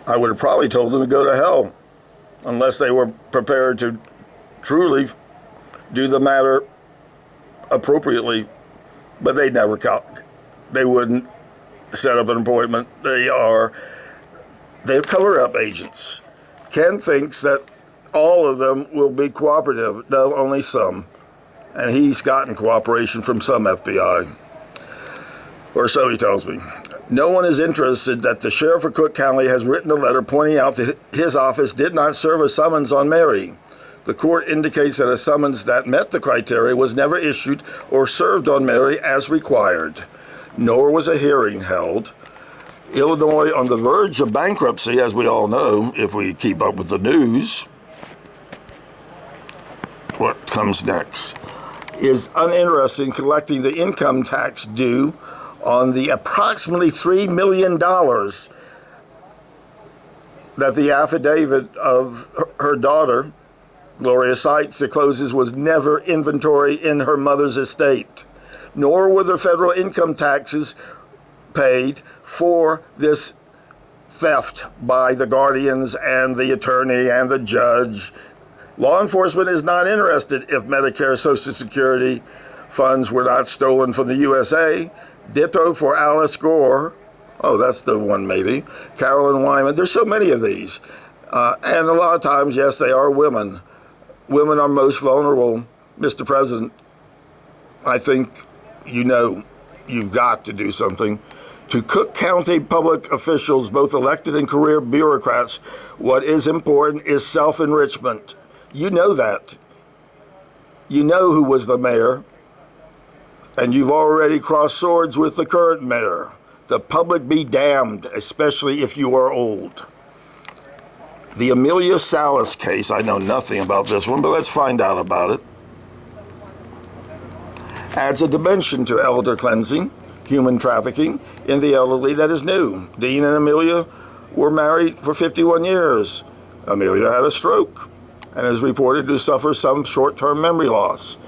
I would have probably told them to go to hell, unless they were prepared to truly do the matter appropriately. But they never they wouldn't set up an appointment. They're cover-up agents. Ken thinks that all of them will be cooperative. No, only some. And he's gotten cooperation from some FBI. Or so he tells me. No one is interested that the sheriff of Cook County has written a letter pointing out that his office did not serve a summons on Mary. The court indicates that a summons that met the criteria was never issued or served on Mary as required, nor was a hearing held. Illinois, on the verge of bankruptcy, as we all know, if we keep up with the news. What comes next? Is uninterested in collecting the income tax due on the approximately $3 million that the affidavit of her daughter, Gloria Seitz, discloses was never inventory in her mother's estate, nor were the federal income taxes paid for this theft by the guardians and the attorney and the judge. Law enforcement is not interested if Medicare, Social Security funds were not stolen from the USA. Ditto for Alice Gore. Oh, that's the one maybe. Carolyn Wyman. There's so many of these. And a lot of times, yes, they are women. Women are most vulnerable. Mr. President, I think you've got to do something. To Cook County public officials, both elected and career bureaucrats, what is important is self-enrichment. You know that. You know who was the mayor, and you've already crossed swords with the current mayor. The public be damned, especially if you are old. The Amelia Salas case, I know nothing about this one, but let's find out about it. Adds a dimension to elder cleansing, human trafficking in the elderly that is new. Dean and Amelia were married for 51 years. Amelia had a stroke and is reported to suffer some short-term memory loss.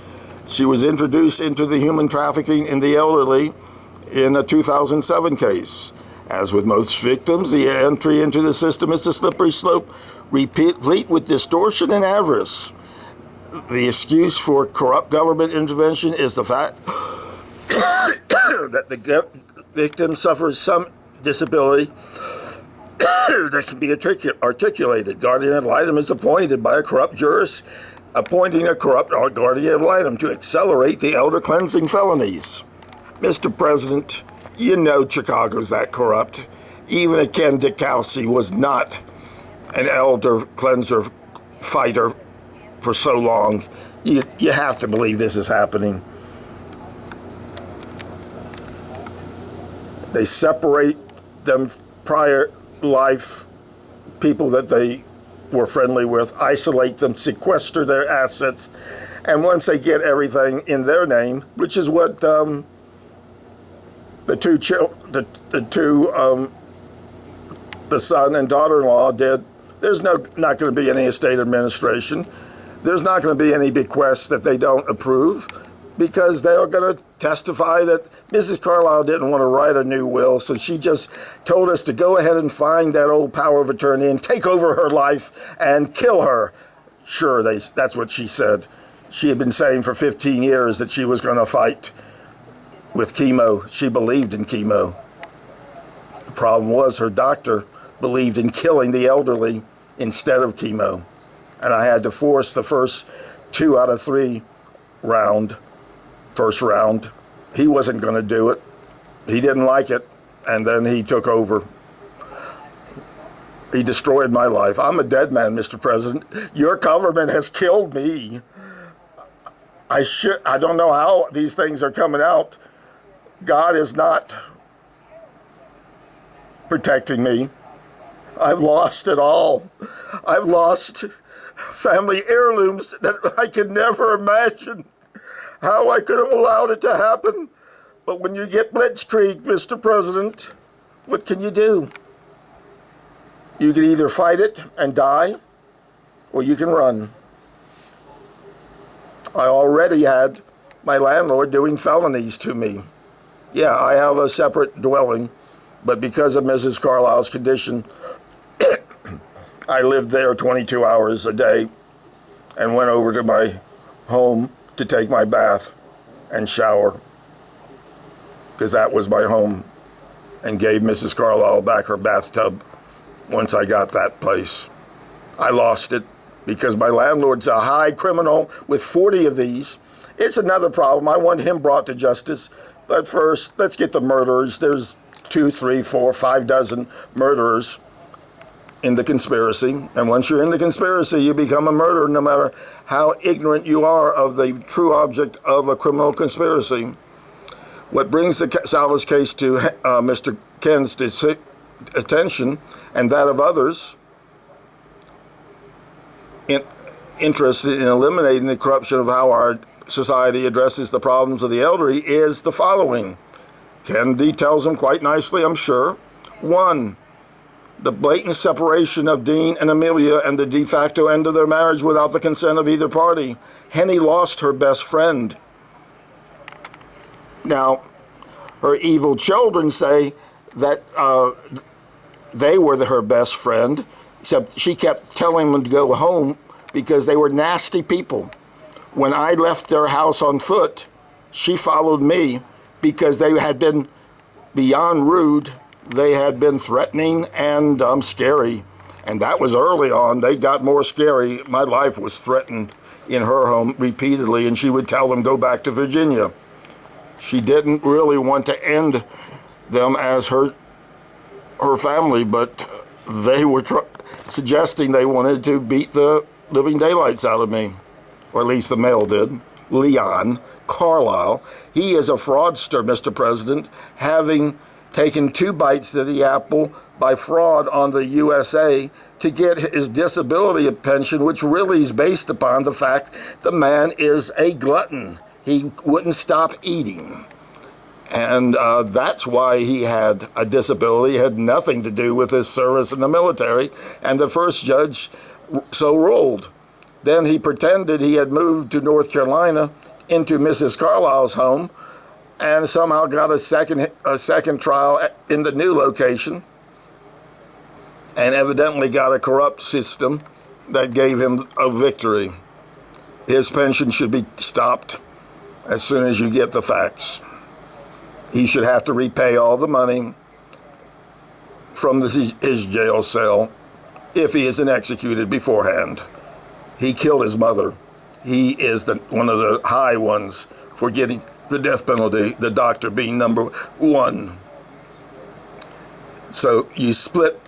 She was introduced into the human trafficking in the elderly in a 2007 case. As with most victims, the entry into the system is a slippery slope, replete with distortion and avarice. The excuse for corrupt government intervention is the fact that the victim suffers some disability that can be articulated. Guardian ad litem is appointed by a corrupt jurist, appointing a corrupt guardian ad litem to accelerate the elder cleansing felonies. Mr. President, you know Chicago's that corrupt. Even a Ken Dukowski was not an elder cleanser fighter for so long. You have to believe this is happening. They separate them prior life people that they were friendly with, isolate them, sequester their assets, and once they get everything in their name, which is what the son and daughter-in-law did, there's not going to be any estate administration. There's not going to be any bequests that they don't approve, because they are going to testify that Mrs. Carlisle didn't want to write a new will, so she just told us to go ahead and find that old power of attorney and take over her life and kill her. Sure, that's what she said. She had been saying for 15 years that she was going to fight with chemo. She believed in chemo. The problem was her doctor believed in killing the elderly instead of chemo. And I had to force the first 2 out of 3 first round. He wasn't going to do it. He didn't like it, and then he took over. He destroyed my life. I'm a dead man, Mr. President. Your government has killed me. I don't know how these things are coming out. God is not protecting me. I've lost it all. I've lost family heirlooms that I could never imagine how I could have allowed it to happen. But when you get blitzkrieg, Mr. President, what can you do? You can either fight it and die, or you can run. I already had my landlord doing felonies to me. Yeah, I have a separate dwelling, but because of Mrs. Carlisle's condition, I lived there 22 hours a day and went over to my home to take my bath and shower, because that was my home, and gave Mrs. Carlisle back her bathtub once I got that place. I lost it because my landlord's a high criminal with 40 of these. It's another problem. I want him brought to justice. But first, let's get the murderers. There's 2, 3, 4, 5 dozen murderers in the conspiracy. And once you're in the conspiracy, you become a murderer, no matter how ignorant you are of the true object of a criminal conspiracy. What brings the Salas case to Mr. Ken's attention, and that of others interested in eliminating the corruption of how our society addresses the problems of the elderly, is the following. Ken details them quite nicely, I'm sure. 1, the blatant separation of Dean and Amelia and the de facto end of their marriage without the consent of either party. Henny lost her best friend. Now, her evil children say that they were her best friend, except she kept telling them to go home because they were nasty people. When I left their house on foot, she followed me because they had been beyond rude. They had been threatening and scary. And that was early on. They got more scary. My life was threatened in her home repeatedly, and she would tell them, go back to Virginia. She didn't really want to end them as her family, but they were suggesting they wanted to beat the living daylights out of me, or at least the male did. Leon Carlisle, he is a fraudster, Mr. President, having taken 2 bites of the apple by fraud on the USA to get his disability pension, which really is based upon the fact the man is a glutton. He wouldn't stop eating. And that's why he had a disability. It had nothing to do with his service in the military. And the first judge so ruled. Then he pretended he had moved to North Carolina into Mrs. Carlisle's home and somehow got a second trial in the new location, and evidently got a corrupt system that gave him a victory. His pension should be stopped as soon as you get the facts. He should have to repay all the money from his jail cell if he isn't executed beforehand. He killed his mother. He is one of the high ones for getting the death penalty, the doctor being number 1. So you split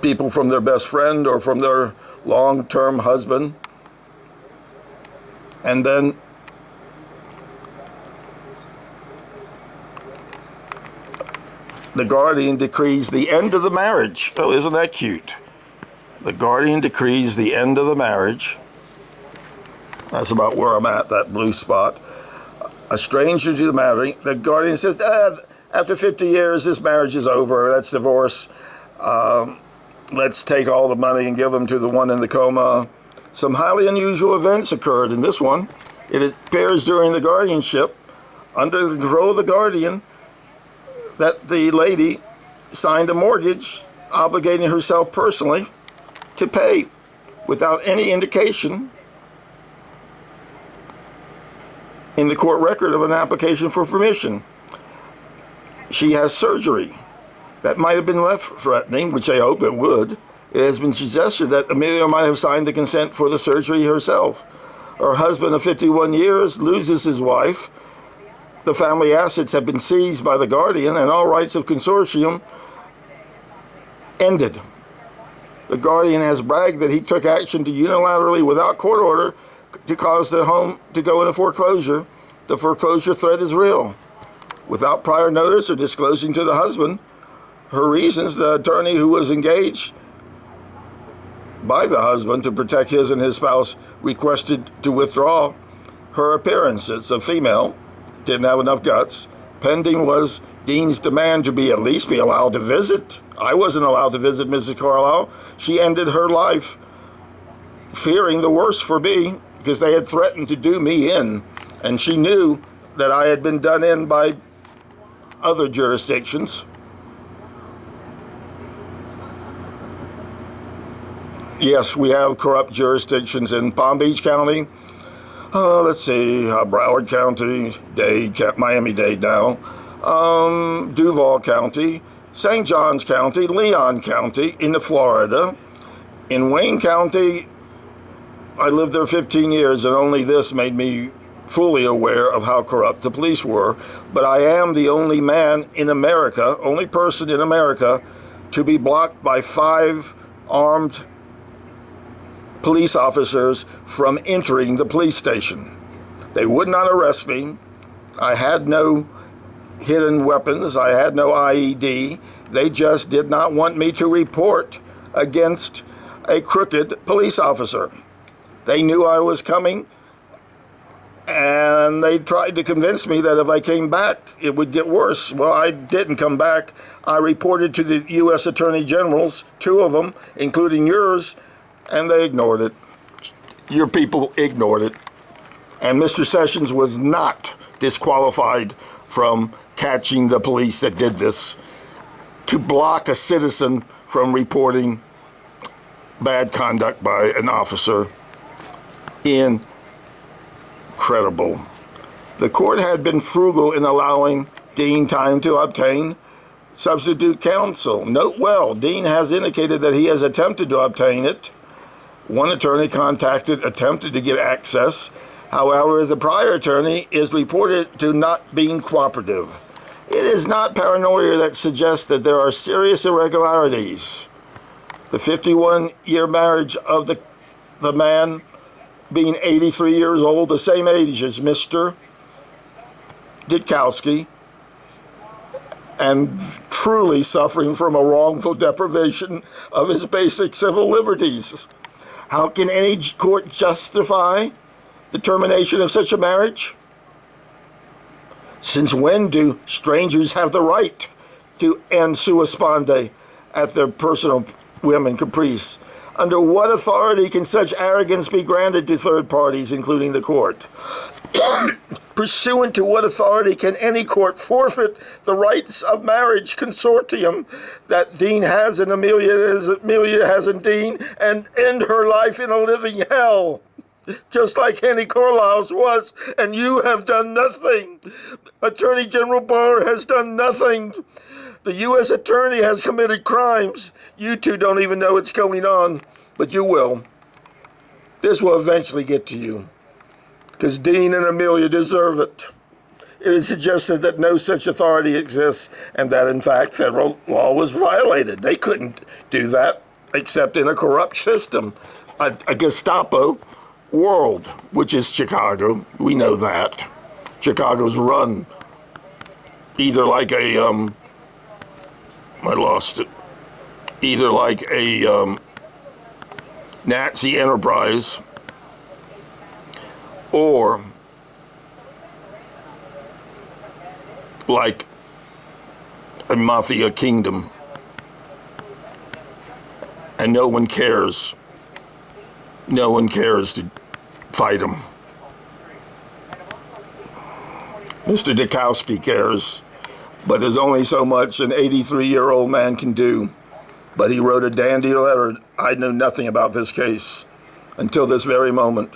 people from their best friend or from their long-term husband, and then the guardian decrees the end of the marriage. Oh, isn't that cute? The guardian decrees the end of the marriage. That's about where I'm at, that blue spot. A stranger to the marriage. The guardian says, after 50 years, this marriage is over. Let's divorce. Let's take all the money and give them to the one in the coma. Some highly unusual events occurred in this one. It appears during the guardianship, under the control of the guardian, that the lady signed a mortgage obligating herself personally to pay without any indication in the court record of an application for permission. She has surgery. That might have been left threatening, which I hope it would. It has been suggested that Amelia might have signed the consent for the surgery herself. Her husband of 51 years loses his wife. The family assets have been seized by the guardian, and all rights of consortium ended. The guardian has bragged that he took action to unilaterally, without court order, to cause the home to go into foreclosure. The foreclosure threat is real. Without prior notice or disclosing to the husband her reasons, the attorney who was engaged by the husband to protect his and his spouse requested to withdraw her appearance. It's a female, didn't have enough guts. Pending was Dean's demand to at least be allowed to visit. I wasn't allowed to visit Mrs. Carlisle. She ended her life fearing the worst for me because they had threatened to do me in. And she knew that I had been done in by other jurisdictions. Yes, we have corrupt jurisdictions in Palm Beach County. Let's see, Broward County, Miami-Dade now, Duval County, St. Johns County, Leon County in Florida. In Wayne County, I lived there 15 years, and only this made me fully aware of how corrupt the police were. But I am the only man in America, only person in America, to be blocked by 5 armed police officers from entering the police station. They would not arrest me. I had no hidden weapons. I had no IED. They just did not want me to report against a crooked police officer. They knew I was coming, and they tried to convince me that if I came back, it would get worse. Well, I didn't come back. I reported to the U.S. Attorney Generals, 2 of them, including yours, and they ignored it. Your people ignored it. And Mr. Sessions was not disqualified from catching the police that did this. To block a citizen from reporting bad conduct by an officer. Incredible. The court had been frugal in allowing Dean time to obtain substitute counsel. Note well, Dean has indicated that he has attempted to obtain it. One attorney attempted to get access. However, the prior attorney is reported to not being cooperative. It is not paranoia that suggests that there are serious irregularities. The 51-year marriage of the man being 83 years old, the same age as Mr. Ditkowski, and truly suffering from a wrongful deprivation of his basic civil liberties. How can any court justify the termination of such a marriage? Since when do strangers have the right to end sua sponde at their personal whim and caprice? Under what authority can such arrogance be granted to third parties, including the court? Pursuant to what authority can any court forfeit the rights of marriage consortium that Dean has and Amelia has in Dean, and end her life in a living hell, just like Henny Carlisle's was, and you have done nothing. Attorney General Barr has done nothing. The U.S. Attorney has committed crimes. You two don't even know what's going on, but you will. This will eventually get to you, because Dean and Amelia deserve it. It is suggested that no such authority exists, and that, in fact, federal law was violated. They couldn't do that, except in a corrupt system. A Gestapo world, which is Chicago. We know that. Chicago's run either like a, I lost it, either like a Nazi enterprise, or like a mafia kingdom, and no one cares. No one cares to fight them. Mr. Ditkowski cares, but there's only so much an 83-year-old man can do. But he wrote a dandy letter. I knew nothing about this case until this very moment.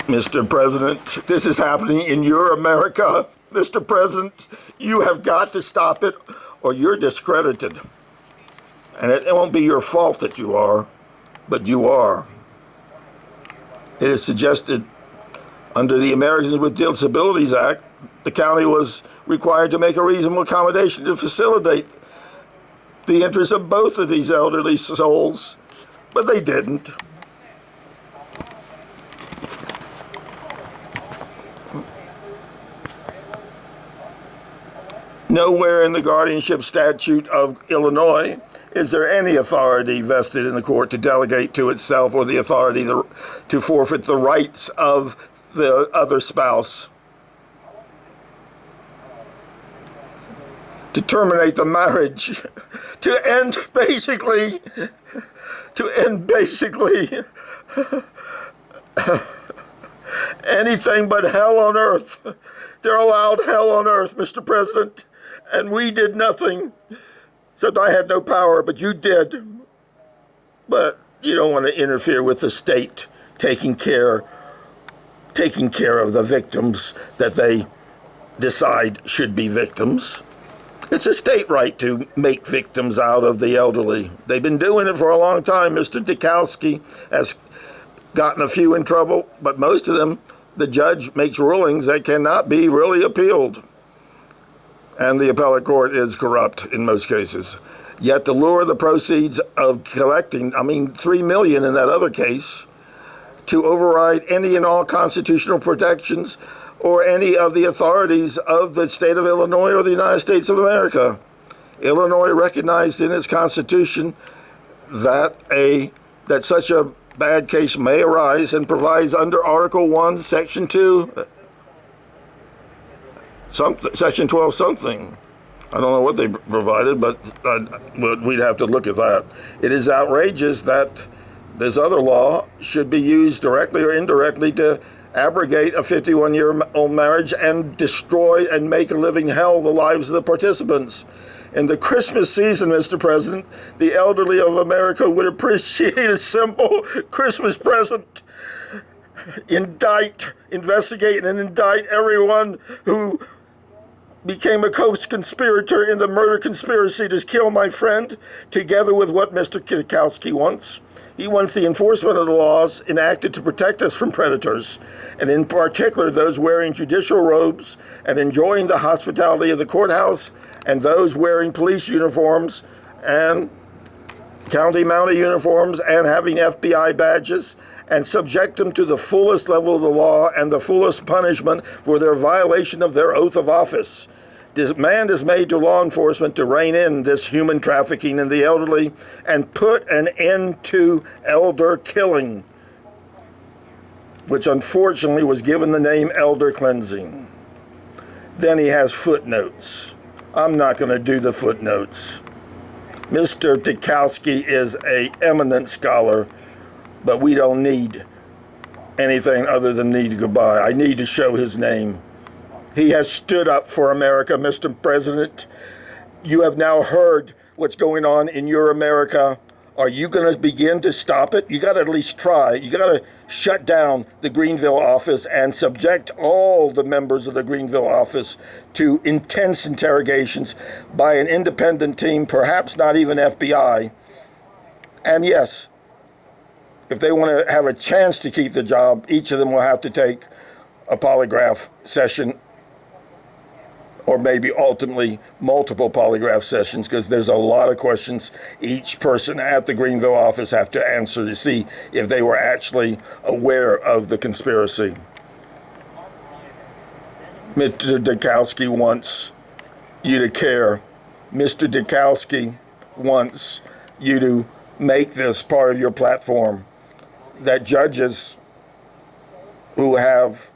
Mr. President, this is happening in your America. Mr. President, you have got to stop it, or you're discredited. And it won't be your fault that you are, but you are. It is suggested under the Americans with Disabilities Act, the county was required to make a reasonable accommodation to facilitate the interests of both of these elderly souls, but they didn't. Nowhere in the guardianship statute of Illinois is there any authority vested in the court to delegate to itself or the authority to forfeit the rights of the other spouse, to terminate the marriage, to end basically anything but hell on earth. They're allowed hell on earth, Mr. President, and we did nothing, except I had no power, but you did. but you don't want to interfere with the state taking care of the victims that they decide should be victims. It's a state right to make victims out of the elderly. They've been doing it for a long time. Mr. Dukowski has gotten a few in trouble, but most of them, the judge makes rulings that cannot be really appealed. And the appellate court is corrupt in most cases. Yet the lure of the proceeds of collecting, $3 million in that other case, to override any and all constitutional protections or any of the authorities of the state of Illinois or the United States of America. Illinois recognized in its constitution that such a bad case may arise and provides under Article 1, Section 2, Section 12 something. I don't know what they provided, but we'd have to look at that. It is outrageous that this other law should be used directly or indirectly to abrogate a 51-year-old marriage and destroy and make a living hell the lives of the participants. In the Christmas season, Mr. President, the elderly of America would appreciate a simple Christmas present. Investigate and indict everyone who became a co-conspirator in the murder conspiracy to kill my friend, together with what Mr. Dukowski wants. He wants the enforcement of the laws enacted to protect us from predators, and in particular those wearing judicial robes and enjoying the hospitality of the courthouse, and those wearing police uniforms and county mounted uniforms and having FBI badges, and subject them to the fullest level of the law and the fullest punishment for their violation of their oath of office. Demand is made to law enforcement to rein in this human trafficking in the elderly and put an end to elder killing, which unfortunately was given the name elder cleansing. Then he has footnotes. I'm not going to do the footnotes. Mr. Dukowski is an eminent scholar, but we don't need anything other than need goodbye. I need to show his name. He has stood up for America, Mr. President. You have now heard what's going on in your America. Are you going to begin to stop it? You got to at least try. You got to shut down the Greenville office and subject all the members of the Greenville office to intense interrogations by an independent team, perhaps not even FBI. And yes, if they want to have a chance to keep the job, each of them will have to take a polygraph session, or maybe ultimately multiple polygraph sessions, because there's a lot of questions each person at the Greenville office have to answer to see if they were actually aware of the conspiracy. Mr. Dukowski wants you to care. Mr. Dukowski wants you to make this part of your platform, that judges who have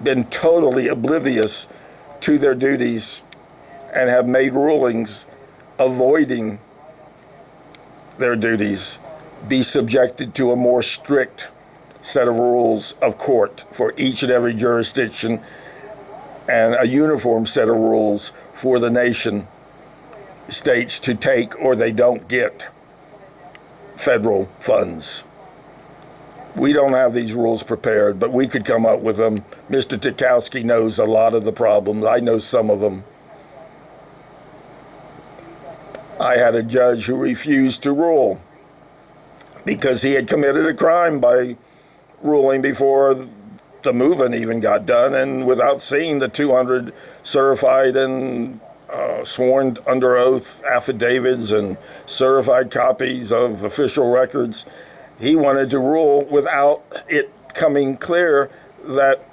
been totally oblivious to their duties and have made rulings avoiding their duties be subjected to a more strict set of rules of court for each and every jurisdiction, and a uniform set of rules for the nation states to take or they don't get federal funds. We don't have these rules prepared, but we could come up with them. Mr. Dukowski knows a lot of the problems. I know some of them. I had a judge who refused to rule because he had committed a crime by ruling before the move-in even got done and without seeing the 200 certified and sworn under oath affidavits and certified copies of official records. He wanted to rule without it coming clear that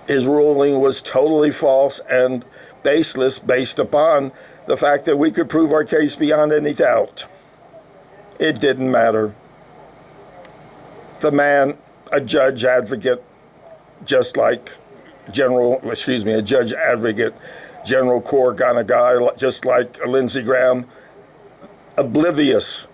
his ruling was totally false and baseless based upon the fact that we could prove our case beyond any doubt. It didn't matter. The man, a judge advocate, just like a judge advocate, general court kind of guy, just like Lindsey Graham, oblivious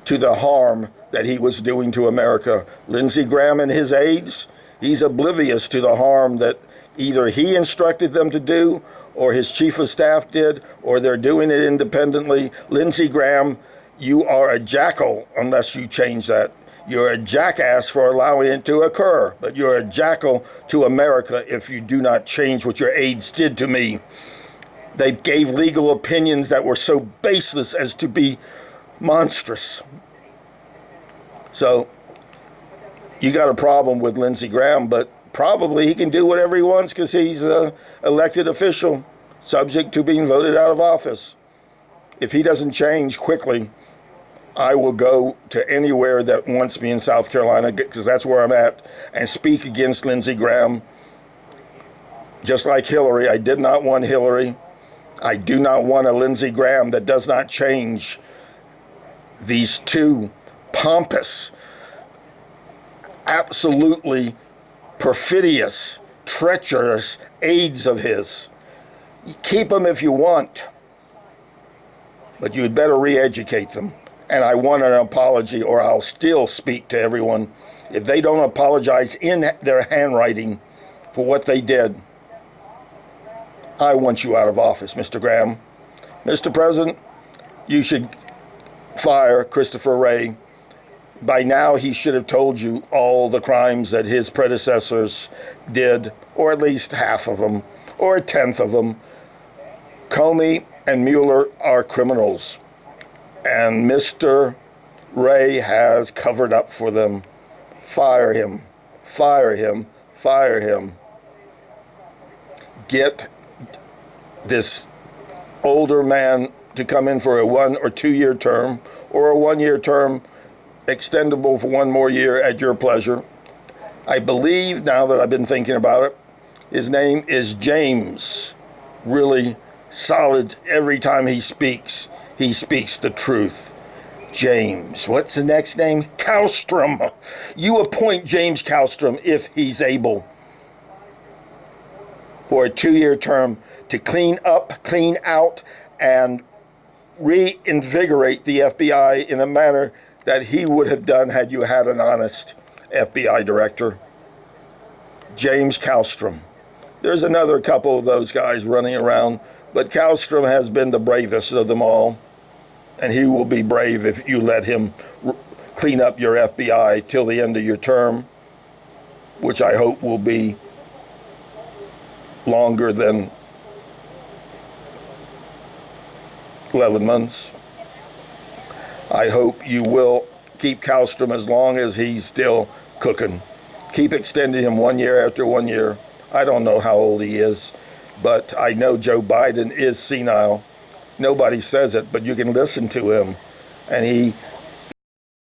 to the harm that he was doing to America. Lindsey Graham and his aides, he's oblivious to the harm that either he instructed them to do or his chief of staff did, or they're doing it independently. Lindsey Graham, you are a jackal unless you change that. You're a jackass for allowing it to occur, but you're a jackal to America if you do not change what your aides did to me. They gave legal opinions that were so baseless as to be monstrous. So you got a problem with Lindsey Graham, but probably he can do whatever he wants because he's an elected official subject to being voted out of office. If he doesn't change quickly, I will go to anywhere that wants me in South Carolina, because that's where I'm at, and speak against Lindsey Graham. Just like Hillary, I did not want Hillary. I do not want a Lindsey Graham that does not change these two pompous, absolutely perfidious, treacherous aides of his. Keep them if you want, but you'd better re-educate them. And I want an apology, or I'll still speak to everyone. If they don't apologize in their handwriting for what they did, I want you out of office, Mr. Graham. Mr. President, you should fire Christopher Wray. By now, he should have told you all the crimes that his predecessors did, or at least half of them, or a tenth of them. Comey and Mueller are criminals, and Mr. Wray has covered up for them. Fire him, fire him, fire him. Get this older man to come in for a 1 or 2 year term, or a 1 year term extendable for 1 more year at your pleasure. I believe, now that I've been thinking about it, his name is James. Really solid. Every time he speaks the truth. James. What's the next name? Kallstrom. You appoint James Kallstrom, if he's able, for a 2 year term to clean up, clean out, and reinvigorate the FBI in a manner that he would have done had you had an honest FBI director. James Kallstrom. There's another couple of those guys running around, but Kallstrom has been the bravest of them all, and he will be brave if you let him clean up your FBI till the end of your term, which I hope will be longer than 11 months. I hope you will keep Kallstrom as long as he's still cooking. Keep extending him 1 year after 1 year. I don't know how old he is, but I know Joe Biden is senile. Nobody says it, but you can listen to him. And he